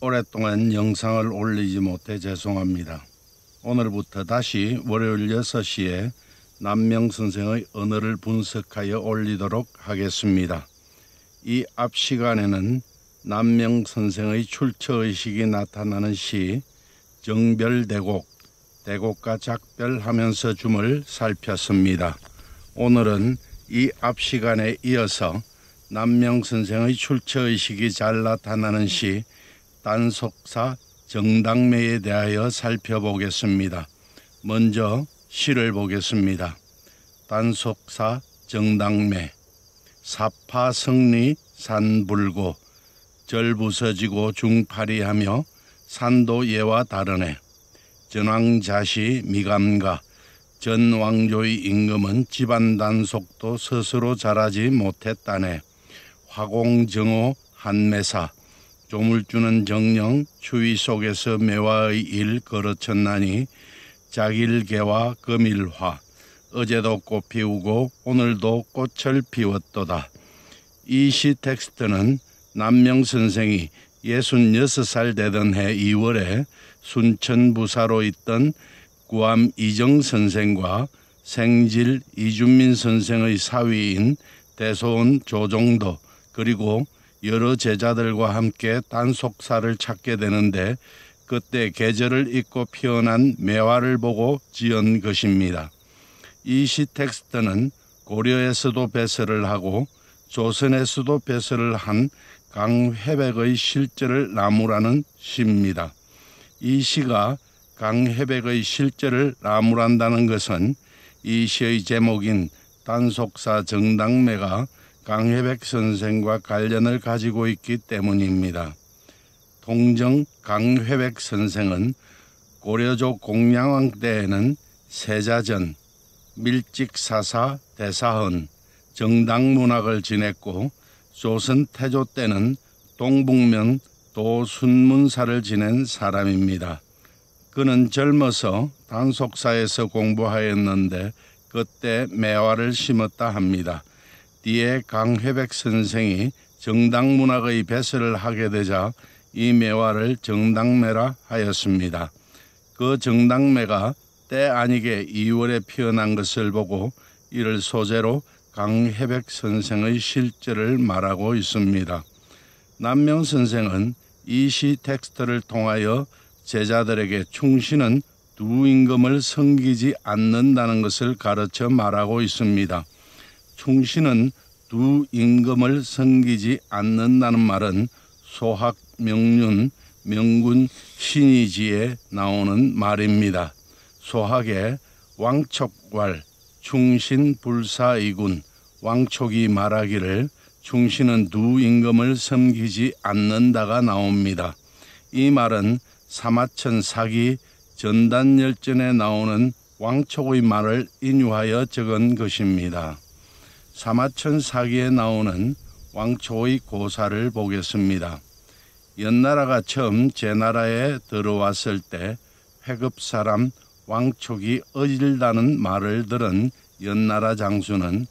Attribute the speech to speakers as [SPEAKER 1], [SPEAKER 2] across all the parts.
[SPEAKER 1] 오랫동안 영상을 올리지 못해 죄송합니다. 오늘부터 다시 월요일 6시에 남명 선생의 언어를 분석하여 올리도록 하겠습니다. 이 앞 시간에는 남명 선생의 출처의식이 나타나는 시 정별대곡, 대곡과 작별하면서 줌을 살폈습니다. 오늘은 이 앞 시간에 이어서 남명 선생의 출처의식이 잘 나타나는 시 단속사 정당매에 대하여 살펴보겠습니다. 먼저 시를 보겠습니다. 단속사 정당매. 사파성리 산불고 절부서지고 중파리하며 산도 예와 다르네. 전왕자시 미감가 전왕조의 임금은 집안 단속도 스스로 잘하지 못했다네. 화공정호 한매사 조물주는 정령 추위 속에서 매화의 일 걸어쳤나니 작일개와 금일화 어제도 꽃 피우고 오늘도 꽃을 피웠도다. 이 시 텍스트는 남명 선생이 66살 되던 해 2월에 순천부사로 있던 구암 이정 선생과 생질 이준민 선생의 사위인 대소원 조종도 그리고 여러 제자들과 함께 단속사를 찾게 되는데 그때 계절을 잊고 피어난 매화를 보고 지은 것입니다. 이 시 텍스트는 고려에서도 배설을 하고 조선에서도 배설을 한 강회백의 실제를 나무라는 시입니다. 이 시가 강회백의 실제를 나무란다는 것은 이 시의 제목인 단속사 정당매가 강회백 선생과 관련을 가지고 있기 때문입니다. 동정 강회백 선생은 고려조 공양왕 때에는 세자전, 밀직사사 대사헌, 정당문학을 지냈고 조선 태조 때는 동북면 도순문사를 지낸 사람입니다. 그는 젊어서 단속사에서 공부하였는데 그때 매화를 심었다 합니다. 뒤에 강회백 선생이 정당문학의 배설을 하게 되자 이 매화를 정당매라 하였습니다. 그 정당매가 때 아니게 2월에 피어난 것을 보고 이를 소재로 강회백 선생의 실제를 말하고 있습니다. 남명 선생은 이 시 텍스트를 통하여 제자들에게 충신은 두 임금을 섬기지 않는다는 것을 가르쳐 말하고 있습니다. 충신은 두 임금을 섬기지 않는다는 말은 소학 명륜 명군 신의지에 나오는 말입니다. 소학의 왕촉왈 충신 불사이군 왕촉이 말하기를 충신은 두 임금을 섬기지 않는다가 나옵니다. 이 말은 사마천 사기 전단열전에 나오는 왕촉의 말을 인유하여 적은 것입니다. 사마천 사기에 나오는 왕촉의 고사를 보겠습니다. 연나라가 처음 제나라에 들어왔을 때 회급사람 왕촉이 어질다는 말을 들은 연나라 장수는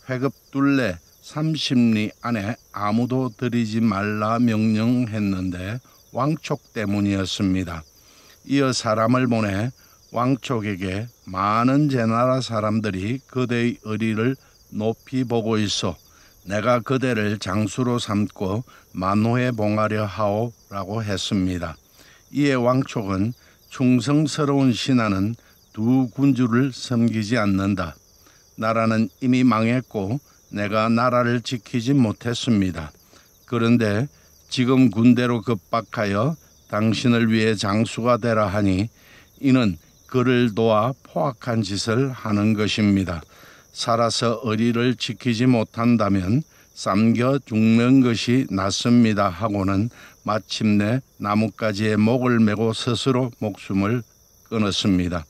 [SPEAKER 1] 회급둘레 30리 안에 아무도 들이지 말라 명령했는데 왕촉 때문이었습니다. 이어 사람을 보내 왕촉에게 많은 제나라 사람들이 그대의 의리를 높이 보고 있어 내가 그대를 장수로 삼고 만호에 봉하려 하오라고 했습니다. 이에 왕촉은 충성스러운 신하는 두 군주를 섬기지 않는다. 나라는 이미 망했고 내가 나라를 지키지 못했습니다. 그런데 지금 군대로 급박하여 당신을 위해 장수가 되라 하니 이는 그를 도와 포악한 짓을 하는 것입니다. 살아서 의리를 지키지 못한다면 삼겨 죽는 것이 낫습니다 하고는 마침내 나뭇가지에 목을 메고 스스로 목숨을 끊었습니다.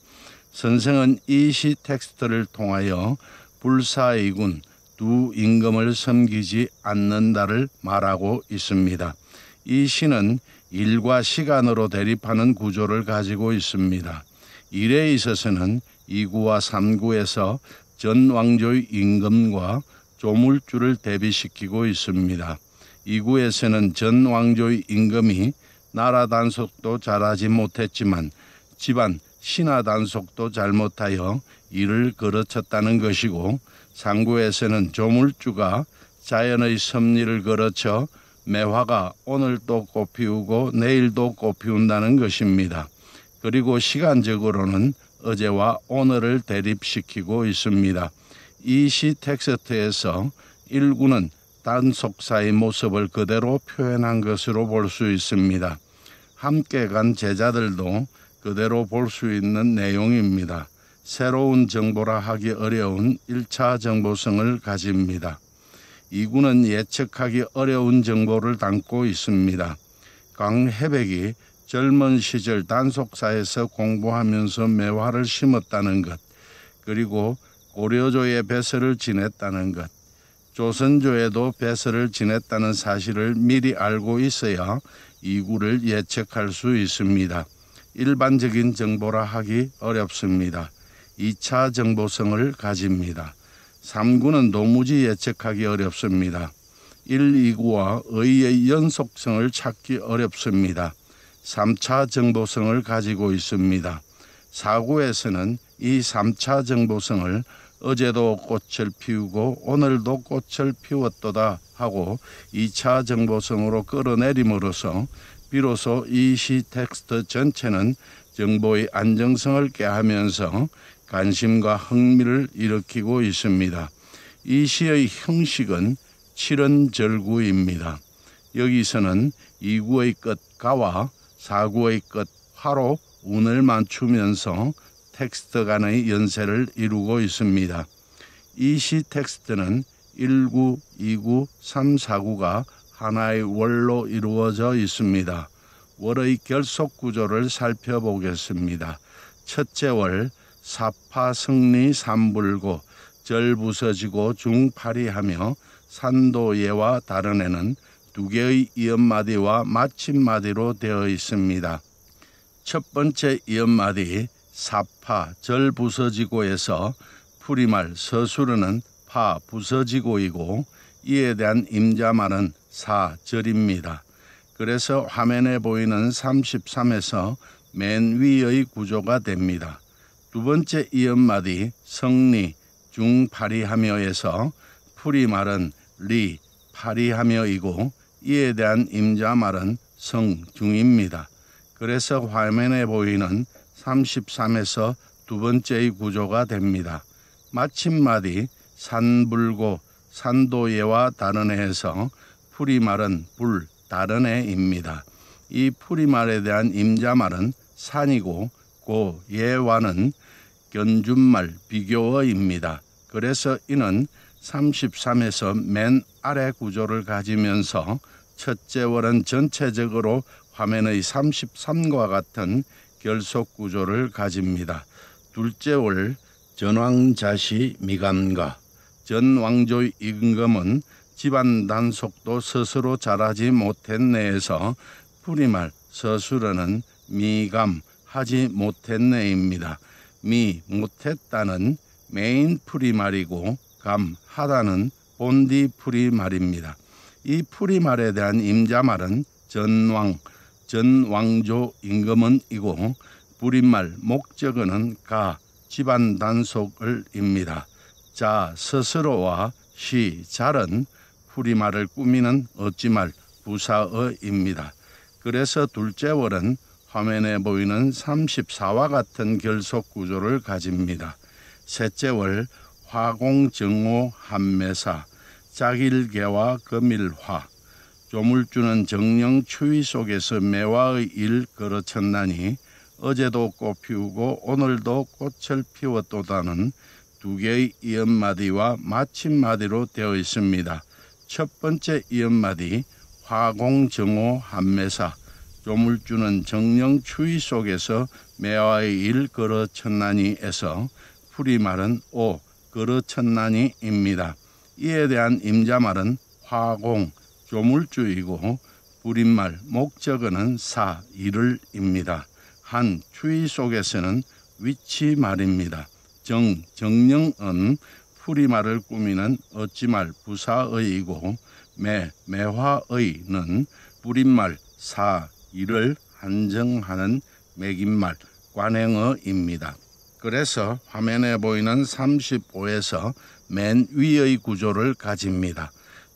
[SPEAKER 1] 선생은 이 시 텍스트를 통하여 불사이군 두 임금을 섬기지 않는다를 말하고 있습니다. 이 시는 일과 시간으로 대립하는 구조를 가지고 있습니다. 일에 있어서는 2구와 3구에서 전 왕조의 임금과 조물주를 대비시키고 있습니다. 2구에서는 전 왕조의 임금이 나라 단속도 잘하지 못했지만 집안 신하 단속도 잘못하여 일을 거르쳤다는 것이고, 상구에서는 조물주가 자연의 섭리를 거르쳐 매화가 오늘도 꽃피우고 내일도 꽃피운다는 것입니다. 그리고 시간적으로는 어제와 오늘을 대립시키고 있습니다. 이 시 텍스트에서 일구는 단속사의 모습을 그대로 표현한 것으로 볼 수 있습니다. 함께 간 제자들도 그대로 볼 수 있는 내용입니다. 새로운 정보라 하기 어려운 1차 정보성을 가집니다. 2구는 예측하기 어려운 정보를 담고 있습니다. 강혜백이 젊은 시절 단속사에서 공부하면서 매화를 심었다는 것, 그리고 고려조에 배설을 지냈다는 것, 조선조에도 배설을 지냈다는 사실을 미리 알고 있어야 2구를 예측할 수 있습니다. 일반적인 정보라 하기 어렵습니다. 2차 정보성을 가집니다. 3구는 도무지 예측하기 어렵습니다. 1, 2구와 의의 연속성을 찾기 어렵습니다. 3차 정보성을 가지고 있습니다. 4구에서는 이 3차 정보성을 어제도 꽃을 피우고 오늘도 꽃을 피웠도다 하고 2차 정보성으로 끌어내림으로써 비로소 이 시 텍스트 전체는 정보의 안정성을 꾀하면서 관심과 흥미를 일으키고 있습니다. 이 시의 형식은 칠언절구입니다. 여기서는 2구의 끝 가와 4구의 끝 화로 운을 맞추면서 텍스트 간의 연세를 이루고 있습니다. 이 시 텍스트는 1구, 2구, 3, 4구가 하나의 월로 이루어져 있습니다. 월의 결속 구조를 살펴보겠습니다. 첫째 월, 사파 승리 삼불고 절 부서지고 중파리하며 산도예와 다른 애는 두 개의 이음마디와 마침마디로 되어 있습니다. 첫 번째 이음마디 사파 절 부서지고에서 풀이말 서술어는 파 부서지고이고 이에 대한 임자말은 사절입니다. 그래서 화면에 보이는 33에서 맨 위의 구조가 됩니다. 두 번째 이음마디 성리 중파리하며에서 풀이말은 리 파리하며이고 이에 대한 임자말은 성중입니다. 그래서 화면에 보이는 33에서 두 번째의 구조가 됩니다. 마침마디 산불고 산도예와 다른 애에서 풀이말은 불 다른 애입니다. 이 풀이말에 대한 임자말은 산이고 고 예와는 견준말 비교어입니다. 그래서 이는 33에서 맨 아래 구조를 가지면서 첫째 월은 전체적으로 화면의 33과 같은 결속 구조를 가집니다. 둘째 월 전왕자시 미감가 전왕조의 임금은 집안 단속도 스스로 잘하지 못했네에서 풀이말 서술어는 미감하지 못했네입니다. 미 못했다는 메인 풀이말이고 감하다는 본디 풀이말입니다. 이 풀이말에 대한 임자말은 전왕조 임금은이고 불임말 목적어는 가 집안 단속을입니다. 자 스스로와 시 잘은 풀이말을 꾸미는 어찌말 부사어입니다. 그래서 둘째 월은 화면에 보이는 34와 같은 결속 구조를 가집니다. 셋째 월 화공정오 한매사 작일개와 금일화 조물주는 정령 추위 속에서 매화의 일 걸어쳤나니 어제도 꽃 피우고 오늘도 꽃을 피웠도다는 두 개의 이음마디와 마침마디로 되어 있습니다. 첫 번째 이음마디 화공정오 한매사 조물주는 정령 추위 속에서 매화의 일 걸어쳤나니에서 풀이말은 오 걸어쳤나니입니다. 이에 대한 임자말은 화공 조물주이고 불임말 목적어는 사 일을입니다. 한 추위 속에서는 위치 말입니다. 정령은 풀이말을 꾸미는 어찌말 부사의이고 매화의는 불임말 사 이를 한정하는 매김말 관행어입니다. 그래서 화면에 보이는 35에서 맨 위의 구조를 가집니다.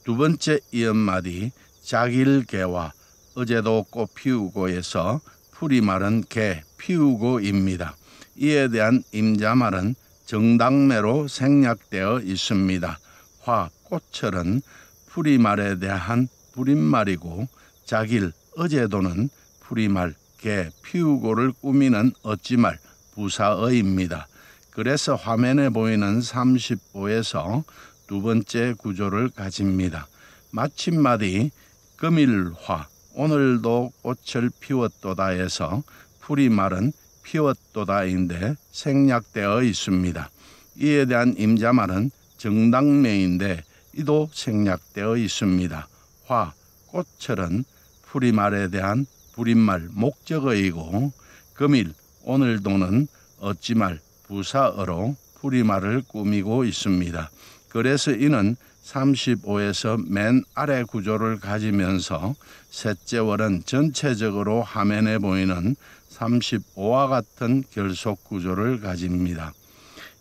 [SPEAKER 1] 두 번째 이음말이 작일개와 어제도 꽃 피우고에서 풀이 마른 개 피우고입니다. 이에 대한 임자말은 정당매로 생략되어 있습니다. 화, 꽃철은 풀이말에 대한 불임말이고 작일, 어제도는 풀이말, 개, 피우고를 꾸미는 어찌말, 부사어입니다. 그래서 화면에 보이는 35에서 두 번째 구조를 가집니다. 마침말이 금일화, 오늘도 꽃을 피웠도다에서 풀이말은 피웠도다인데 생략되어 있습니다. 이에 대한 임자말은 정당매인데 이도 생략되어 있습니다. 화, 꽃철은 풀이말에 대한 불임말 목적어이고 금일, 오늘도는 어찌말, 부사어로 풀이말을 꾸미고 있습니다. 그래서 이는 35에서 맨 아래 구조를 가지면서 셋째 월은 전체적으로 화면에 보이는 35와 같은 결속 구조를 가집니다.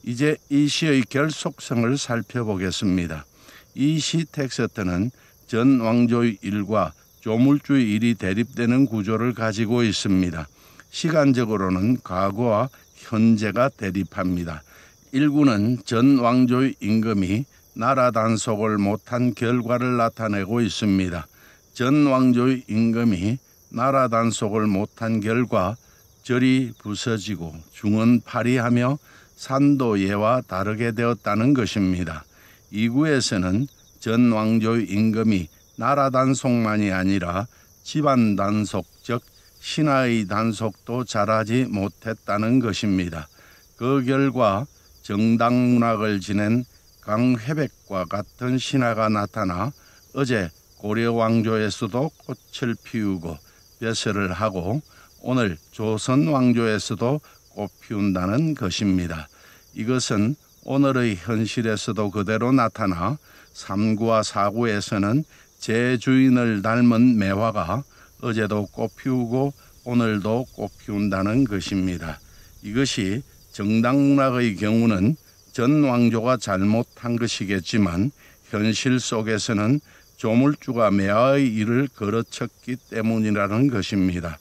[SPEAKER 1] 이제 이 시의 결속성을 살펴보겠습니다. 이 시 텍스트는 전 왕조의 일과 조물주의 일이 대립되는 구조를 가지고 있습니다. 시간적으로는 과거와 현재가 대립합니다. 1구는 전 왕조의 임금이 나라 단속을 못한 결과를 나타내고 있습니다. 전 왕조의 임금이 나라 단속을 못한 결과 절이 부서지고 중은 파리하며 산도 예와 다르게 되었다는 것입니다. 2구에서는 전 왕조의 임금이 나라 단속만이 아니라 집안 단속, 즉 신하의 단속도 잘하지 못했다는 것입니다. 그 결과 정당 문학을 지낸 강회백과 같은 신하가 나타나 어제 고려 왕조에서도 꽃을 피우고 벼슬을 하고 오늘 조선 왕조에서도 꽃 피운다는 것입니다. 이것은 오늘의 현실에서도 그대로 나타나 3구와 4구에서는 제 주인을 닮은 매화가 어제도 꽃 피우고 오늘도 꽃 피운다는 것입니다. 이것이 정당문학의 경우는 전 왕조가 잘못한 것이겠지만 현실 속에서는 조물주가 매화의 일을 걸어쳤기 때문이라는 것입니다.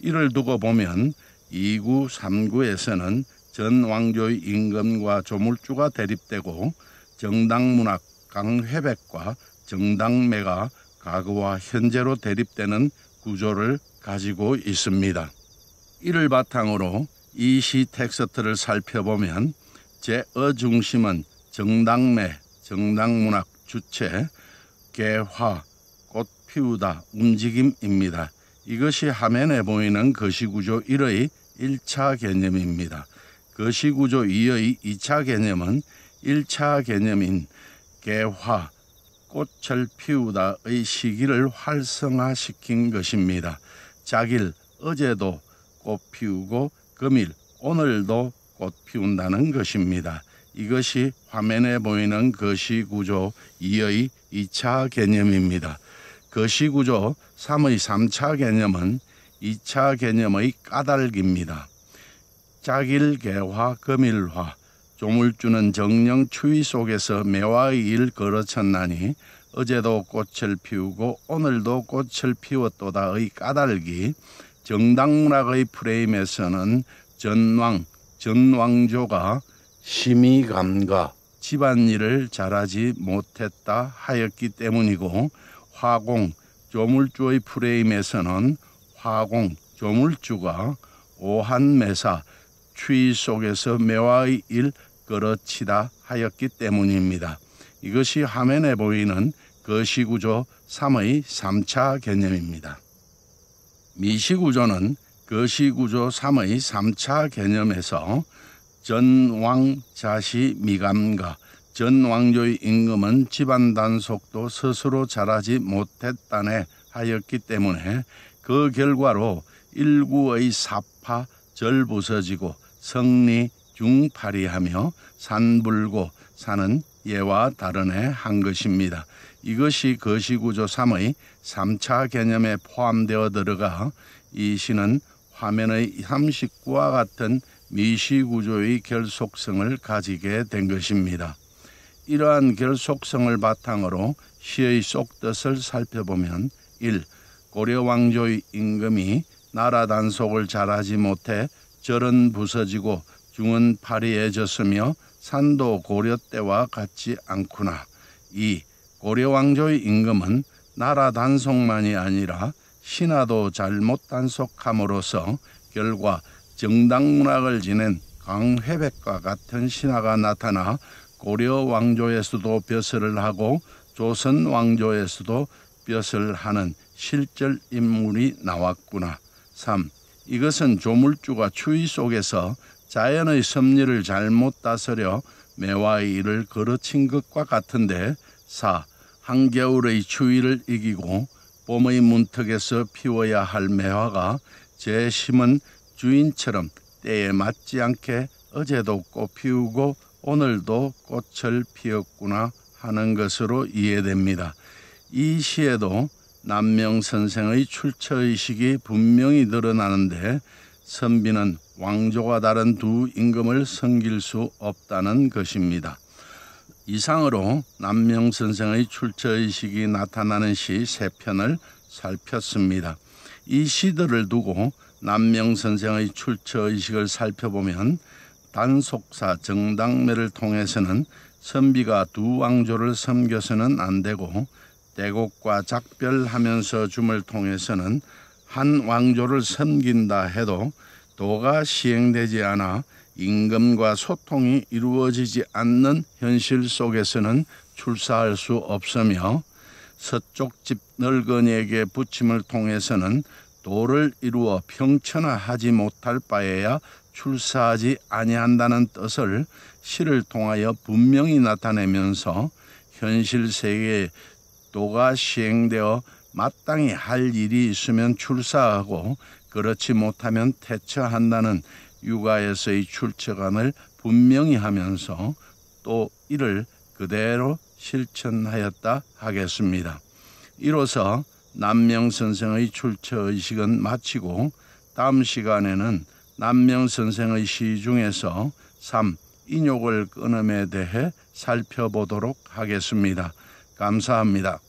[SPEAKER 1] 이를 두고 보면 2구, 3구에서는 전 왕조의 임금과 조물주가 대립되고 정당문학 강회백과 정당매가 과거와 현재로 대립되는 구조를 가지고 있습니다. 이를 바탕으로 이 시 텍스트를 살펴보면 제어 중심은 정당매, 정당문학 주체, 개화, 꽃 피우다, 움직임입니다. 이것이 화면에 보이는 거시구조 1의 1차 개념입니다. 거시구조 2의 2차 개념은 1차 개념인 개화, 꽃을 피우다의 시기를 활성화시킨 것입니다. 작일, 어제도 꽃 피우고 금일, 오늘도 꽃 피운다는 것입니다. 이것이 화면에 보이는 거시구조 2의 2차 개념입니다. 거시구조 3의 3차 개념은 2차 개념의 까닭입니다. 작일, 개화, 금일화, 조물주는 정령 추위 속에서 매화의 일 걸어쳤나니 어제도 꽃을 피우고 오늘도 꽃을 피웠도다의 까닭이 정당문학의 프레임에서는 전왕조가 심의감과 집안일을 잘하지 못했다 하였기 때문이고 화공, 조물주의 프레임에서는 화공, 조물주가 오한매사, 추위 속에서 매화의 일 걸어치다 하였기 때문입니다. 이것이 화면에 보이는 거시구조 3의 3차 개념입니다. 미시구조는 거시구조 3의 3차 개념에서 전왕자시 미감과 전왕조의 임금은 집안 단속도 스스로 잘하지 못했다네 하였기 때문에 그 결과로 일구의 사파, 절 부서지고 성리, 중파리하며 산불고 산은 예와 다르네 한 것입니다. 이것이 거시구조 3의 3차 개념에 포함되어 들어가 이 시는 화면의 39와 같은 미시구조의 결속성을 가지게 된 것입니다. 이러한 결속성을 바탕으로 시의 속뜻을 살펴보면 1. 고려 왕조의 임금이 나라 단속을 잘하지 못해 절은 부서지고 중은 파리해졌으며 산도 고려 때와 같지 않구나. 2. 고려 왕조의 임금은 나라 단속만이 아니라 신하도 잘못 단속함으로써 결과 정당문학을 지낸 강회백과 같은 신하가 나타나 고려 왕조에서도 벼슬을 하고 조선 왕조에서도 벼슬을 하는 실절 인물이 나왔구나. 3. 이것은 조물주가 추위 속에서 자연의 섭리를 잘못 다스려 매화의 일을 걸어친 것과 같은데 4. 한겨울의 추위를 이기고 봄의 문턱에서 피워야 할 매화가 제 심은 주인처럼 때에 맞지 않게 어제도 꽃 피우고 오늘도 꽃을 피웠구나 하는 것으로 이해됩니다. 이 시에도 남명 선생의 출처의식이 분명히 드러나는데 선비는 왕조와 다른 두 임금을 섬길 수 없다는 것입니다. 이상으로 남명 선생의 출처의식이 나타나는 시 3편을 살폈습니다. 이 시들을 두고 남명 선생의 출처의식을 살펴보면 단속사 정당매를 통해서는 선비가 두 왕조를 섬겨서는 안 되고 대곡과 작별하면서 줌을 통해서는 한 왕조를 섬긴다 해도 도가 시행되지 않아 임금과 소통이 이루어지지 않는 현실 속에서는 출사할 수 없으며 서쪽 집 늙은이에게 부침을 통해서는 도를 이루어 평천하하지 못할 바에야 출사하지 아니한다는 뜻을 시를 통하여 분명히 나타내면서 현실 세계에 도가 시행되어 마땅히 할 일이 있으면 출사하고 그렇지 못하면 퇴처한다는 육아에서의 출처감을 분명히 하면서 또 이를 그대로 실천하였다 하겠습니다. 이로써 남명 선생의 출처의식은 마치고 다음 시간에는 남명 선생의 시 중에서 3. 인욕을 끊음에 대해 살펴보도록 하겠습니다. 감사합니다.